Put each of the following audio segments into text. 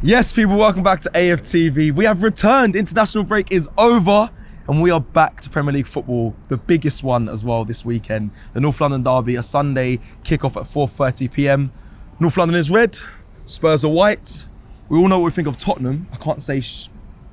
Yes, people, welcome back to AFTV. We have returned. International break is over and we are back to Premier League football, the biggest one as well this weekend. The North London derby, a Sunday kickoff at 4:30 p.m. North London is red, Spurs are white. We all know what we think of Tottenham. I can't say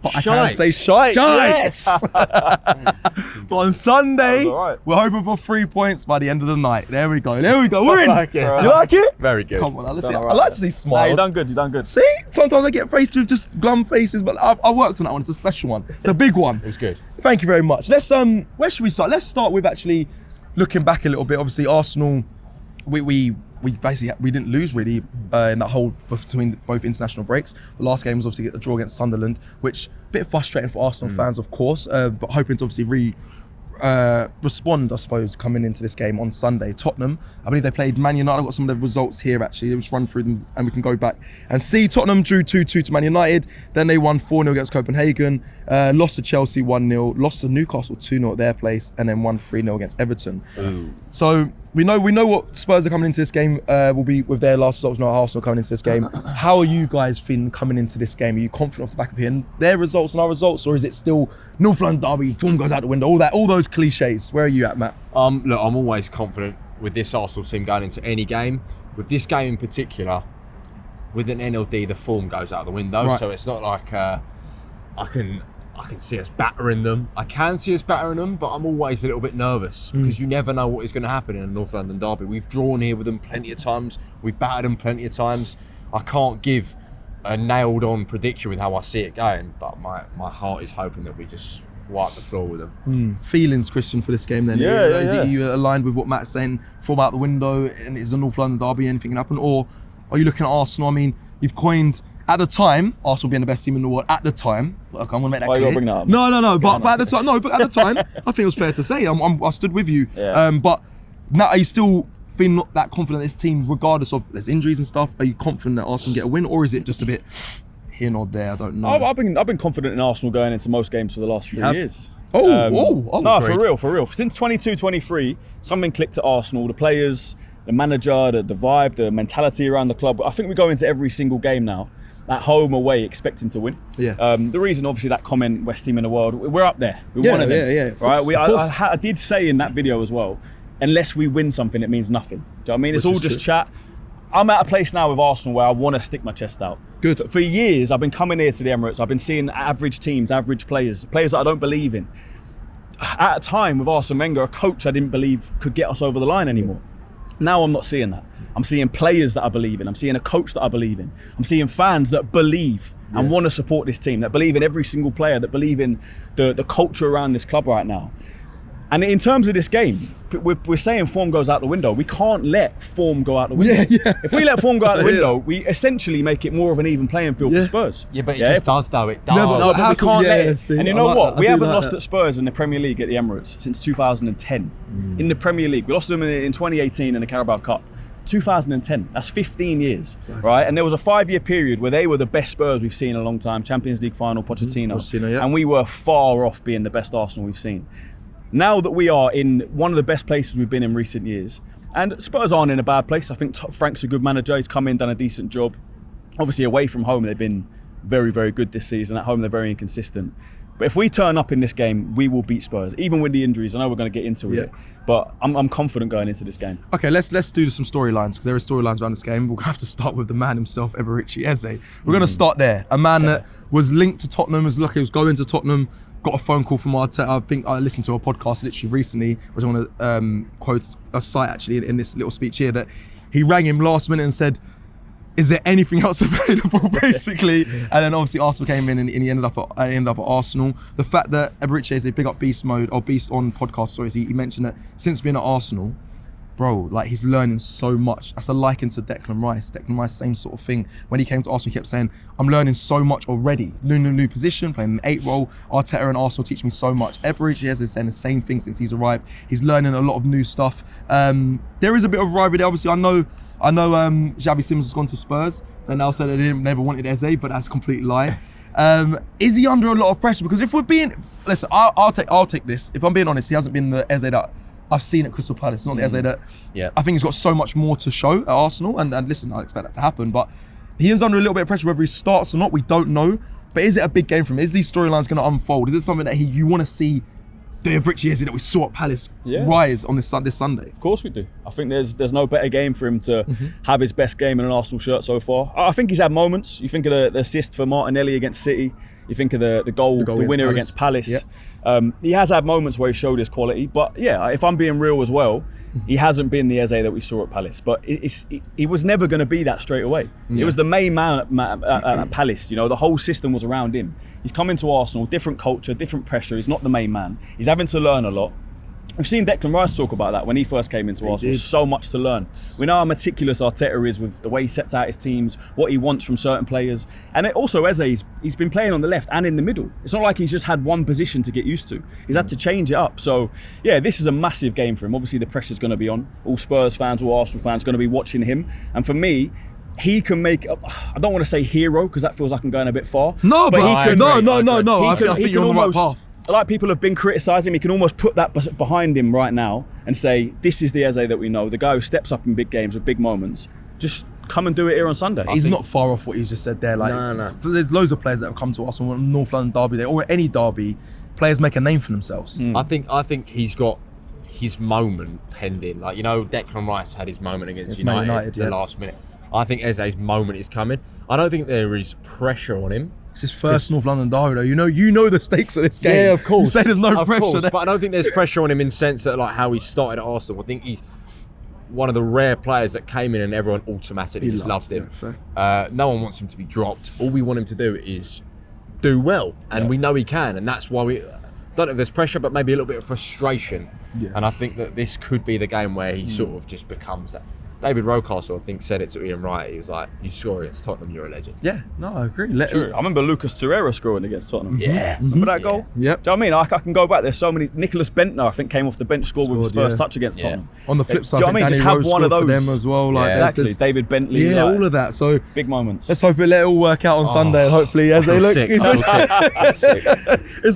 but I can say shite. Yes! But on Sunday, we're hoping for 3 points by the end of the night. There we go. We're in. I like it. You like it? Very good. Come on, let's see. I like to see smiles. No, you done good. See? Sometimes I get faced with just glum faces, but I worked on that one. It's a special one. It's the big one. It was good. Thank you very much. Let's where should we start? Let's start with actually looking back a little bit. Obviously, Arsenal, we didn't lose really in that whole between both international breaks. The last game was obviously a draw against Sunderland, which a bit frustrating for Arsenal fans, of course, but hoping to obviously respond, I suppose, coming into this game on Sunday. Tottenham, I believe they played Man United. I've got some of the results here actually. Let's run through them and we can go back and see. Tottenham drew 2-2 to Man United. Then they won 4-0 against Copenhagen. Lost to Chelsea 1-0. Lost to Newcastle 2-0 at their place, and then won 3-0 against Everton. Ooh. So we know what Spurs are coming into this game will be with their last results. Not Arsenal coming into this game. How are you guys feeling coming into this game? Are you confident off the back of hearing their results and our results, or is it still North London derby, form goes out the window, all those cliches? Where are you at, Matt? Look, I'm always confident with this Arsenal team going into any game. With this game in particular, with an NLD, the form goes out the window. Right. So it's not like I can see us battering them. I can see us battering them, but I'm always a little bit nervous because you never know what is going to happen in a North London derby. We've drawn here with them plenty of times. We've battered them plenty of times. I can't give a nailed-on prediction with how I see it going, but my heart is hoping that we just wipe the floor with them. Feelings, Christian, for this game then? Is it you aligned with what Matt's saying, form out the window, and is a North London derby, anything can happen? Or are you looking at Arsenal? I mean, you've coined... At the time, Arsenal being the best team in the world. At the time, look, I'm gonna make that clear. You gotta bring that up. No. But at the time, but at the time, I think it was fair to say I stood with you. Yeah. But now, are you still feeling not that confident in this team, regardless of there's injuries and stuff? Are you confident that Arsenal get a win, or is it just a bit here nor there? I don't know. I've been confident in Arsenal going into most games for the last 3 years. No, for real. Since 22-23, something clicked at Arsenal. The players, the manager, the vibe, the mentality around the club. I think we go into every single game now, at home, away, expecting to win. Yeah. The reason, obviously, that comment, best team in the world, we're up there. We're one of them. Yeah. Right. I did say in that video as well, unless we win something, it means nothing. Do you know what I mean? It's all just chat. I'm at a place now with Arsenal where I want to stick my chest out. Good. For years, I've been coming here to the Emirates. I've been seeing average teams, average players that I don't believe in. At a time with Arsene Wenger, a coach I didn't believe could get us over the line anymore. Now I'm not seeing that. I'm seeing players that I believe in. I'm seeing a coach that I believe in. I'm seeing fans that believe and want to support this team, that believe in every single player, that believe in the culture around this club right now. And in terms of this game, we're saying form goes out the window. We can't let form go out the window. Yeah. If we let form go out the window, we essentially make it more of an even playing field for Spurs. Yeah, but it just does though. It does. No, but we can't let it. And you know what? We haven't lost at Spurs in the Premier League at the Emirates since 2010. In the Premier League. We lost them in 2018 in the Carabao Cup. 2010, that's 15 years, right? And there was a 5-year period where they were the best Spurs we've seen in a long time, Champions League final, Pochettino, and we were far off being the best Arsenal we've seen. Now that we are in one of the best places we've been in recent years, and Spurs aren't in a bad place. I think Frank's a good manager, he's come in, done a decent job. Obviously away from home, they've been very, very good this season. At home, they're very inconsistent. But if we turn up in this game, we will beat Spurs, even with the injuries. I know we're going to get into it, but I'm confident going into this game. Okay, let's do some storylines, because there are storylines around this game. We'll have to start with the man himself, Eberechi Eze. We're going to start there. A man that was linked to Tottenham, was lucky, was going to Tottenham, got a phone call from Arteta. I think I listened to a podcast literally recently, which I want to quote a site actually in this little speech here, that he rang him last minute and said, is there anything else available, basically? And then obviously Arsenal came in and he ended up at Arsenal. The fact that Eberechi is a big up beast mode, or beast on podcast, sorry, he mentioned that since being at Arsenal, bro, like he's learning so much. That's a liken to Declan Rice. Declan Rice, same sort of thing. When he came to Arsenal, he kept saying, I'm learning so much already. New position, playing an 8 role. Arteta and Arsenal teach me so much. Eberechi has been saying the same thing since he's arrived. He's learning a lot of new stuff. There is a bit of rivalry there. Obviously, I know Xavi Simons has gone to Spurs and now said they never wanted Eze, but that's a complete lie. Is he under a lot of pressure? Because if we're being, listen, I'll take this. If I'm being honest, he hasn't been the Eze that I've seen at Crystal Palace. It's not the Eze that I think he's got so much more to show at Arsenal. And listen, I expect that to happen. But he is under a little bit of pressure, whether he starts or not, we don't know. But is it a big game for him? Is these storylines going to unfold? Is it something that you want to see the Richie Eze that we saw at Palace rise on this Sunday? Of course we do. I think there's no better game for him to have his best game in an Arsenal shirt so far. I think he's had moments. You think of the assist for Martinelli against City. You think of the winner against Palace. Yep. He has had moments where he showed his quality. But yeah, if I'm being real as well, he hasn't been the Eze that we saw at Palace. But he was never going to be that straight away. It was the main man at Palace. You know, the whole system was around him. He's come into Arsenal, different culture, different pressure. He's not the main man. He's having to learn a lot. We've seen Declan Rice talk about that when he first came into Arsenal. So much to learn. We know how meticulous Arteta is with the way he sets out his teams, what he wants from certain players. And also Eze, he's been playing on the left and in the middle. It's not like he's just had one position to get used to. He's had to change it up. So yeah, this is a massive game for him. Obviously the pressure's going to be on. All Spurs fans, all Arsenal fans going to be watching him. And for me, he can make, I don't want to say hero because that feels like I'm going a bit far. No, but he can, no. I think you're on the right path. Like people have been criticising him, he can almost put that behind him right now and say, this is the Eze that we know, the guy who steps up in big games with big moments. Just come and do it here on Sunday. He's not far off what he's just said there. Like, No. There's loads of players that have come to us on North London derby day or any derby. Players make a name for themselves. I think he's got his moment pending. Like, you know, Declan Rice had his moment against United the last minute. I think Eze's moment is coming. I don't think there is pressure on him. It's his first North London derby, though. You know the stakes of this game. Yeah, of course. You say there's no pressure there. But I don't think there's pressure on him in the sense that like how he started at Arsenal. I think he's one of the rare players that came in and everyone automatically just loved him. No one wants him to be dropped. All we want him to do is do well, and we know he can, and that's why we don't know if there's pressure, but maybe a little bit of frustration. Yeah. And I think that this could be the game where he sort of just becomes that. David Rocastle, I think, said it to Ian Wright. He was like, you score against Tottenham, you're a legend. Yeah, no, I agree. True. I remember Lucas Torreira scoring against Tottenham. Yeah. Remember that goal? Yep. Do you know what I mean? I can go back. There's so many. Nicholas Bentner, I think, came off the bench, scored with his first touch against Tottenham. On the flip side, do you know what I mean? Just have one of those for them as well. Like, exactly. David Bentley. Yeah, all of that. So big moments. Let's hope it all work out on Sunday, and hopefully, as they look. It's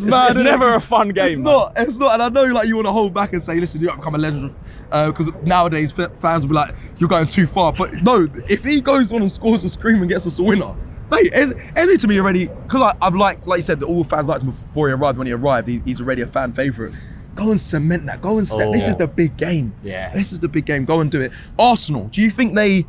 mad. It's never a fun game. It's not. And I know, like, you want to hold back and say, listen, you have become a legend, because nowadays fans will be like, you're going too far. But no, if he goes on and scores a scream and gets us a winner, mate, Eze to me already, because I've liked, like you said, all fans liked him before he arrived. When he arrived, he's already a fan favourite. Go and cement that. Go and step. This is the big game. Yeah. This is the big game. Go and do it. Arsenal, do you think they,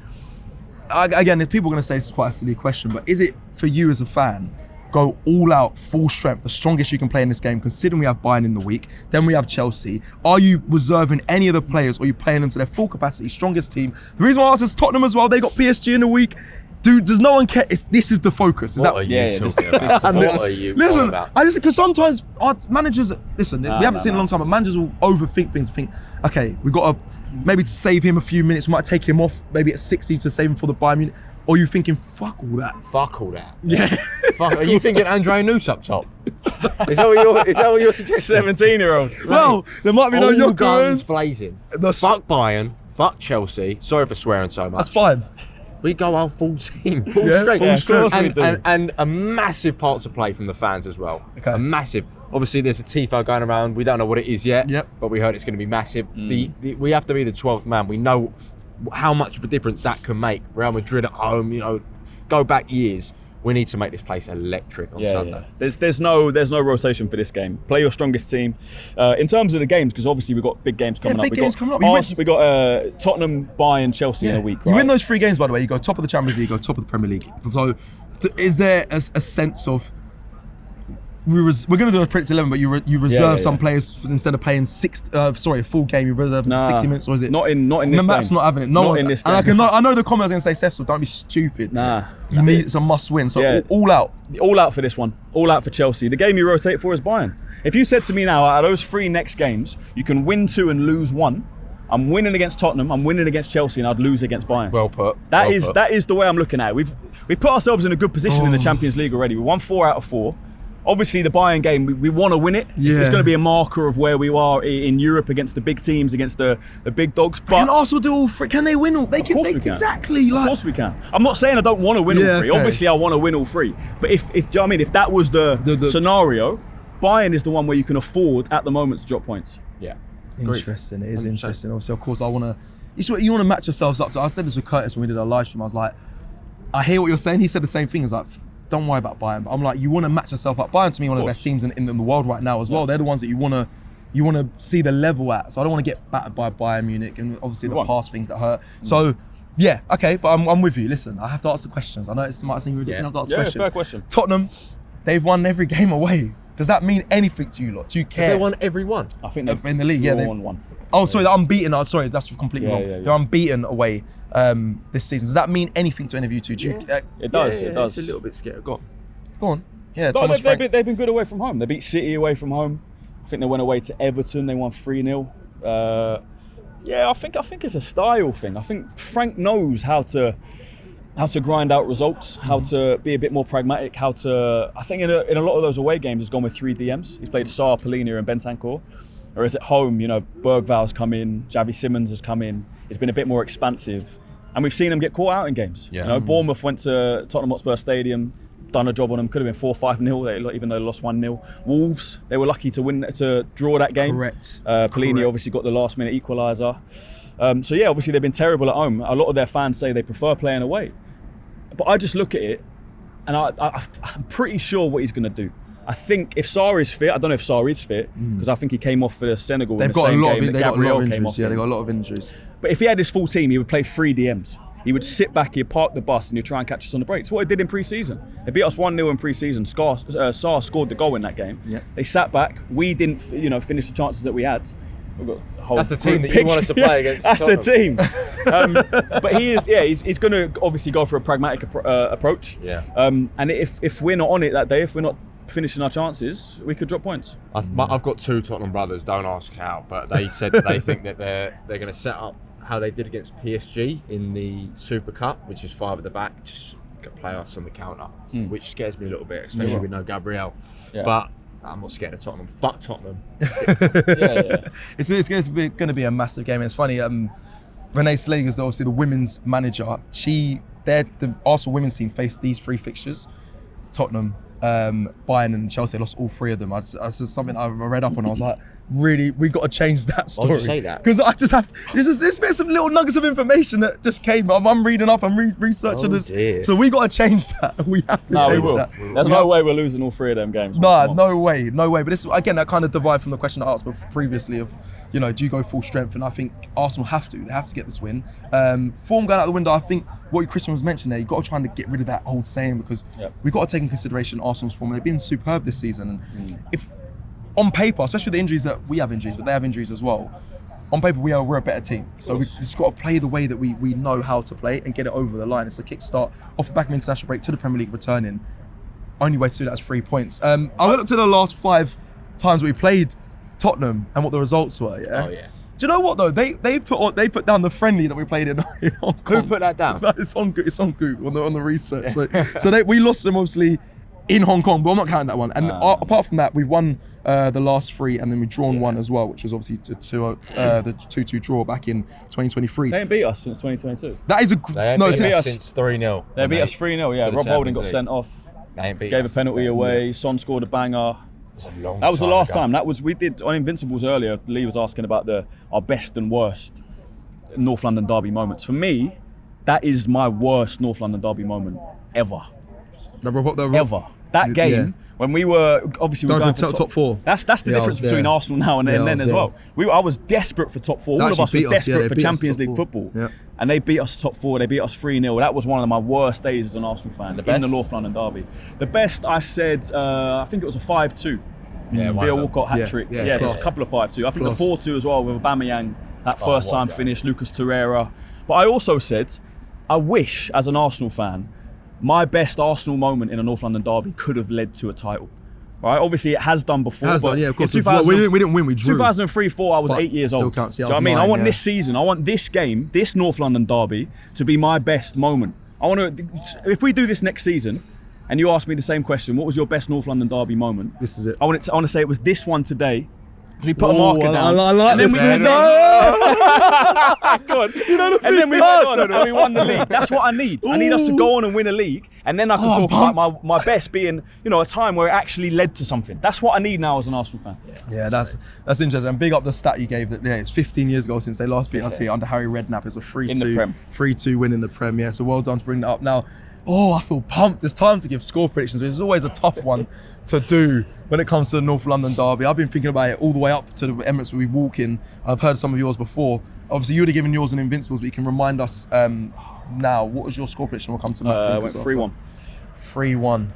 again, if people are going to say this is quite a silly question, but is it for you as a fan, go all out, full strength, the strongest you can play in this game, considering we have Bayern in the week, then we have Chelsea? Are you reserving any of the players, or are you playing them to their full capacity, strongest team? The reason why I asked is Tottenham as well, they got PSG in the week. Dude, does no one care? This is the focus. What are you talking about? What are you talking about? Because sometimes our managers, we haven't seen in a long time, but managers will overthink things and think, okay, we've got to maybe to save him a few minutes, we might take him off maybe at 60 to save him for the Bayern Munich. Or are you thinking, fuck all that? Fuck all that. Yeah. Are you thinking Andre Noose up top? Is that what you're suggesting? 17-year-old. Well, there might be no All guns Yokeras. blazing. Fuck Bayern. Fuck Chelsea. Sorry for swearing so much. That's fine. We go out full team, full Yeah, strength, full strength. and a massive part to play from the fans as well. Okay. A massive. Obviously, there's a tifo going around. We don't know what it is yet. Yep. But we heard it's going to be massive. We have to be the 12th man. We know how much of a difference that can make. Real Madrid at home, go back years. We need to make this place electric on Sunday. Yeah. There's no rotation for this game. Play your strongest team. In terms of the games, because obviously we've got big games coming up. Big games coming up. We got Tottenham, Bayern, Chelsea in a week. Right? You win those 3 games, by the way, you go top of the Champions League, you go top of the Premier League. So is there a sense of, we're going to do a predicted 11, but you reserve some players instead of playing a full game. You reserve 60 minutes, or is it? Not in this game. Matt's not having it. Not in this game. And I know the comments are going to say, Cecil, don't be stupid. You need it's a must win. So all out. All out for this one. All out for Chelsea. The game you rotate for is Bayern. If you said to me now, out of those 3 next games, you can win 2 and lose 1. I'm winning against Tottenham, I'm winning against Chelsea, and I'd lose against Bayern. Well put. That is the way I'm looking at it. We've put ourselves in a good position in the Champions League already. We won 4 out of 4. Obviously, the Bayern game, we want to win it. It's going to be a marker of where we are in Europe against the big teams, against the big dogs. But can Arsenal do all 3? Can they win all? They can. Exactly. Of course we can. I'm not saying I don't want to win all 3. Okay. Obviously, I want to win all 3. But if do you know what I mean? If that was the scenario, Bayern is the one where you can afford at the moment to drop points. Yeah. Interesting. It is interesting. Obviously, of course, you want to match yourselves up to. I said this with Curtis when we did our live stream. I was like, I hear what you're saying. He said the same thing. He's like, don't worry about Bayern. But I'm like, you want to match yourself up. Bayern to me one of the best teams in the world right now as well. They're the ones that you want to see the level at. So I don't want to get battered by Bayern Munich and obviously the past things that hurt. So yeah, okay, but I'm with you. Listen, I have to ask the questions. I know it might seem ridiculous. I have to ask questions. Fair question. Tottenham, they've won every game away. Does that mean anything to you lot? Do you care? Have they won every one? I think they've in the league. They won one. Oh, sorry, they're unbeaten. Oh, sorry, that's completely wrong. Yeah. They're unbeaten away this season. Does that mean anything to any of you two? It does. Yeah, it does. It's a little bit scared. Go on. Yeah, No, Thomas Frank. they've been good away from home. They beat City away from home. I think they went away to Everton. They won 3-0. I think it's a style thing. I think Frank knows how to grind out results, how to be a bit more pragmatic, I think in a lot of those away games he's gone with 3 DMs. He's played Sarr, Polina and Bentancur. Whereas at home, Bergval's come in, Xavi Simons has come in. It's been a bit more expansive. And we've seen him get caught out in games. Yeah. Bournemouth went to Tottenham Hotspur Stadium, done a job on them. Could have been 4-5-0, even though they lost 1-0. Wolves, they were lucky to draw that game. Correct. Polini obviously got the last minute equaliser. Obviously they've been terrible at home. A lot of their fans say they prefer playing away. But I just look at it and I'm pretty sure what he's going to do. I think if Sarr is fit, I don't know if Sarr is fit, because I think he came off for Senegal in the same game that Gabriel came off. Yeah, they've got a lot of injuries. But if he had his full team, he would play 3 DMs. He would sit back, he'd park the bus, and he'd try and catch us on the break. It's what he did in pre-season. They beat us 1-0 in pre-season. Sarr scored the goal in that game. Yep. They sat back. We didn't, finish the chances that we had. That's the team that you want us to play against. That's Tottenham. The team. But he is, he's going to obviously go for a pragmatic approach. Yeah. And if we're not on it that day, if we're not finishing our chances, we could drop points. I've got 2 Tottenham brothers, don't ask how, but they said that they think that they're going to set up how they did against PSG in the Super Cup, which is 5 at the back, just play us on the counter, which scares me a little bit, especially with no Gabriel. Yeah. But I'm not scared of Tottenham. Fuck Tottenham. It's going to be a massive game. And it's funny, Renee Slager's obviously the women's manager. The Arsenal women's team faced these 3 fixtures. Tottenham, Bayern and Chelsea lost all 3 of them. That's just something I read up on. I was like, really, we got to change that story. Why would you say that? Because I just have there's been some little nuggets of information that just came. I'm reading up, I'm researching this. Dear. So we got to change that. We have to change that. There's no way we're losing all 3 of them games. No way. But this again, that kind of derived from the question I asked previously of, do you go full strength? And I think Arsenal have to. They have to get this win. Form going out the window. I think what Christian was mentioning there, you've got to try and get rid of that old saying, because we've got to take in consideration Arsenal's form. They've been superb this season. And if on paper, especially with the injuries that we have injuries, but they have injuries as well, on paper we're a better team. So we've just got to play the way that we know how to play and get it over the line. It's a kickstart off the back of international break to the Premier League returning. Only way to do that is 3 points. I looked at the last 5 times we played Tottenham and what the results were. Yeah. Oh yeah. Do you know what though? They put down the friendly that we played in Hong Kong. Who put that down? It's on Google on the research. So we lost them obviously in Hong Kong, but I'm not counting that one. And apart from that, we've won the last 3, and then we've drawn 1 as well, which was obviously the 2-2 draw back in 2023. They ain't beat us since 2022. That is they ain't beat us since 3-0. They beat us 3-0. Yeah, Rob Holding got sent off. They ain't beat gave us a penalty away. Son scored a banger. That was the last time. We did on Invincibles earlier. Lee was asking about our best and worst North London derby moments. For me, that is my worst North London derby moment ever. Ever. That game when we were obviously going for top 4. That's the difference between Arsenal now and then as well. I was desperate for top 4. All of us were desperate for Champions League football. Yeah. And they beat us top 4. They beat us 3-0. That was one of my worst days as an Arsenal fan in the North London derby. The best, I said, I think it was a 5-2. Yeah, via Walcott hat trick. Yeah, there's a couple of 5-2. I think the 4-2 as well with Aubameyang, that first time finish, Lucas Torreira. But I also said, I wish as an Arsenal fan, my best Arsenal moment in a North London derby could have led to a title. Right? Obviously, it has done before. Of course. We didn't win, we drew. 2003-4, I was 8 years old. Counts. Do you know what I mean? I want this season, I want this game, this North London derby, to be my best moment. If we do this next season, and you ask me the same question, what was your best North London derby moment? This is it. I want to say it was this one today. We put a marker down. I like this. And then we went on and we won the league. That's what I need. I need us to go on and win a league, and then I can talk about my best being, a time where it actually led to something. That's what I need now as an Arsenal fan. Yeah, that's interesting. And big up the stat you gave that. Yeah, it's 15 years ago since they last beat us here under Harry Redknapp. It's a 3-2 win in the Prem. Yeah, so well done to bring that up. Now, Oh, I feel pumped. It's time to give score predictions, which is always a tough one to do when it comes to the North London derby. I've been thinking about it all the way up to the Emirates where we walk in. I've heard some of yours before. Obviously, you would have given yours an Invincibles, but you can remind us now. What was your score prediction? We'll come to Matt. I went 3-1. 3-1.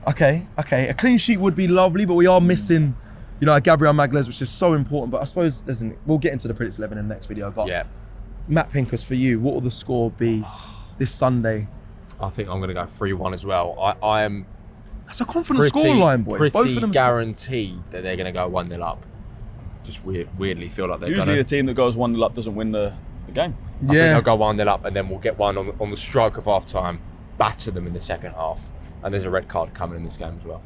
Okay. A clean sheet would be lovely, but we are missing, you know, a Gabriel Magalhaes, which is so important. But I suppose we'll get into the Predicts 11 in the next video. But Yeah. Matt Pincus, for you, what will the score be this Sunday? I think I'm going to go 3-1 as well. I am That's a confident scoreline, boys. Both pretty of them guaranteed that they're going to go 1-0 up. Just weirdly feel like they're Usually going the team that goes 1-0 up doesn't win the game. I think they'll go 1-0 up, and then we'll get one on the stroke of half time, batter them in the second half, and there's a red card coming in this game as well.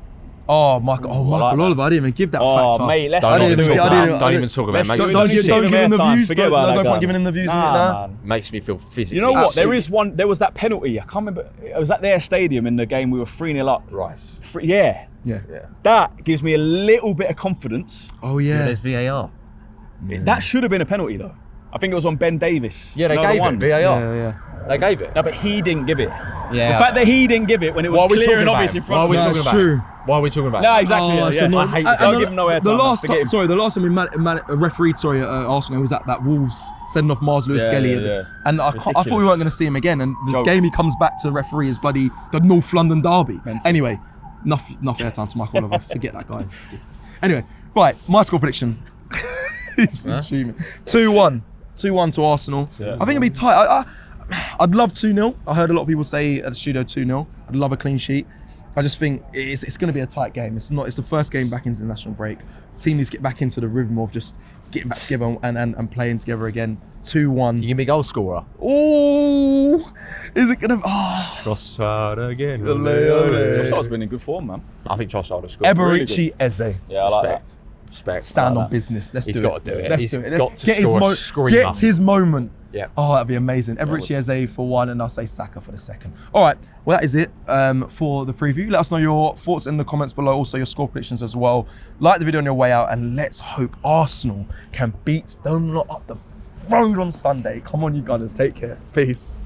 Oh, Michael Oliver, I didn't even give that fact up. Mate, let's Don't not even do talk it. about man. Don't even talk about it. Let's Makes don't me give Don't him give him the airtime. views. Forget about There's that no point guy. giving him the views in it Nah, now. man. makes me feel physically. You know what? sick. There was that penalty. I can't remember. It was at their stadium in the game we were 3-0 up. Rice. Yeah. That gives me a little bit of confidence. Oh yeah. There's VAR. That should have been a penalty though. I think it was on Ben Davis. Yeah, they You know, the gave one. it VAR. Yeah. They gave it. No, but he didn't give it. Yeah. The fact that he didn't give it when it Why are was we clear talking and about obvious him? in front Why are of we us. talking That's about true. him? Why are we talking about No, him? exactly. Oh, it's yeah. annoying. I hate Don't give him no airtime. The last Forget him. time we refereed at Arsenal was at that Wolves sending off Mars Lewis Yeah, Skelly, yeah. and I thought we weren't going to see him again. And the Joke. game he comes back to referee is bloody the North London derby. Mental. Anyway, enough airtime to Michael Oliver. Forget that guy. Anyway, right, my score prediction. He's fuming. 2-1 to Arsenal. Yeah. I think it'll be tight. I'd love 2-0. I heard a lot of people say at the studio 2-0. I'd love a clean sheet. I just think it's going to be a tight game. It's the first game back into the national break. The team needs to get back into the rhythm of just getting back together and playing together again. 2-1. You give me a goal scorer. Oh, is it going to? Oh. Trossard again. Ole, ole. Trossard's been in good form, man. I think Trossard will score. Eberici Eze. Yeah, I like that. Respect. Stand like on that. business. Let's He's do got it. to do it. Let's He's do it. got to Get his score a screamer. Get his moment. Yeah. Oh, that'd be amazing. Eberici Eze for 1, and I'll say Saka for the 2nd. All right. Well, that is it for the preview. Let us know your thoughts in the comments below. Also, your score predictions as well. Like the video on your way out, and let's hope Arsenal can beat them lot up the road on Sunday. Come on, you Gunners. Take care. Peace.